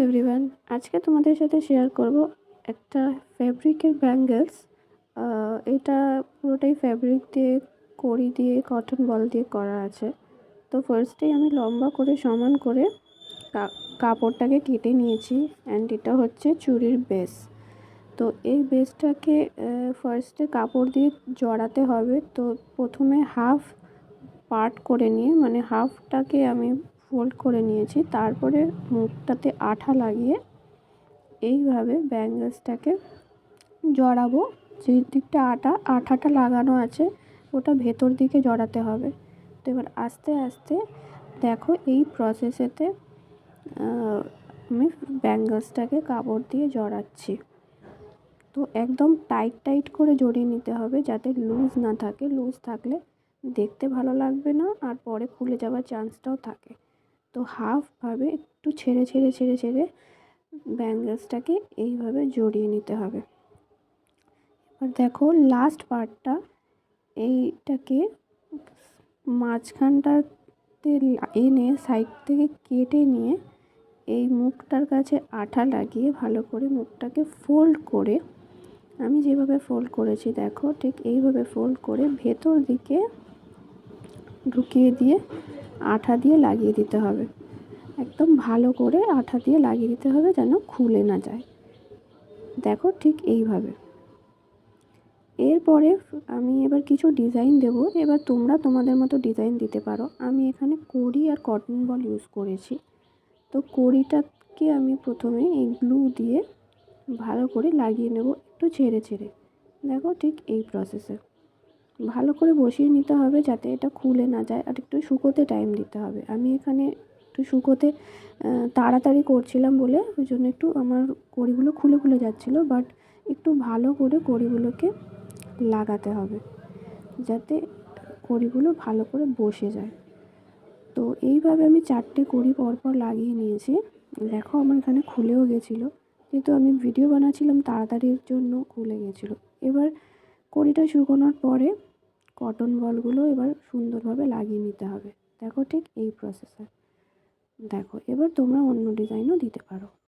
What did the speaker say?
Everyone, আজকে তোমাদের সাথে শেয়ার করব একটা ফ্যাব্রিকের ব্যাঙ্গেলস। এটা পুরোটাই ফ্যাব্রিক দিয়ে, কড়ি দিয়ে, কটন বল দিয়ে করা আছে। তো ফার্স্টেই আমি লম্বা করে সমান করে কাপড়টাকে কেটে নিয়েছি। অ্যান্ড এটা হচ্ছে চুড়ির বেস। তো এই বেসটাকে ফার্স্টে কাপড় দিয়ে জড়াতে হবে। তো প্রথমে হাফ পার্ট করে নিয়ে, মানে হাফটাকে আমি ফোল্ড করে নিয়েছি। তারপরে মুখটাতে আঠা লাগিয়ে এইভাবে ব্যাঙ্গেলসটাকে জড়াবো। যে দিকটা আঠাটা লাগানো আছে ওটা ভেতর দিকে জড়াতে হবে। তো এবার আস্তে আস্তে দেখো এই প্রসেসেতে আমি ব্যাঙ্গেলসটাকে কাপড় দিয়ে জড়াচ্ছি। তো একদম টাইট করে জড়িয়ে নিতে হবে, যাতে লুজ না থাকে। লুজ থাকলে দেখতে ভালো লাগবে না, আর পরে খুলে যাওয়ার চান্সটাও থাকে। তো হাফভাবে একটু ছেড়ে ব্যাঙ্গেলসটাকে এইভাবে জড়িয়ে নিতে হবে। আর দেখো লাস্ট পার্টটা, এইটাকে মাঝখানটাতে এনে সাইড থেকে কেটে নিয়ে এই মুখটার কাছে আঠা লাগিয়ে ভালো করে মুখটাকে ফোল্ড করে, আমি যেভাবে ফোল্ড করেছি দেখো ঠিক এইভাবে ফোল্ড করে ভেতর দিকে ঢুকিয়ে দিয়ে আঠা দিয়ে লাগিয়ে দিতে হবে। একদম ভালো করে আঠা দিয়ে লাগিয়ে দিতে হবে যেন খুলে না যায়। দেখো ঠিক এইভাবে। এরপরে আমি এবার কিছু ডিজাইন দেব। এবার তোমরা তোমাদের মতো ডিজাইন দিতে পারো। আমি এখানে কড়ি আর কটন বল ইউজ করেছি। তো কড়িটাকে আমি প্রথমে এই গ্লু দিয়ে ভালো করে লাগিয়ে নেব, একটু ছেড়ে। দেখো ঠিক এই প্রসেসে ভালো করে বসিয়ে নিতে হবে যাতে এটা খুলে না যায়। আর একটু শুকোতে টাইম দিতে হবে। আমি এখানে একটু শুকোতে তাড়াতাড়ি করছিলাম বলে ওই জন্য একটু আমার কড়িগুলো খুলে যাচ্ছিলো। বাট একটু ভালো করে কড়িগুলোকে লাগাতে হবে যাতে কড়িগুলো ভালো করে বসে যায়। তো এইভাবে আমি 4টে কড়ি পরপর লাগিয়ে নিয়েছি। দেখো আমার এখানে খুলেও গেছিলো, কিন্তু আমি ভিডিও বানাচ্ছিলাম তাড়াতাড়ির জন্য খুলে গেছিলো। এবার কড়িটা শুকোনোর পরে কটন বলগুলো এবার সুন্দরভাবে লাগিয়ে নিতে হবে। দেখো ঠিক এই প্রসেসে। দেখো এবার তোমরা অন্য ডিজাইনও দিতে পারো।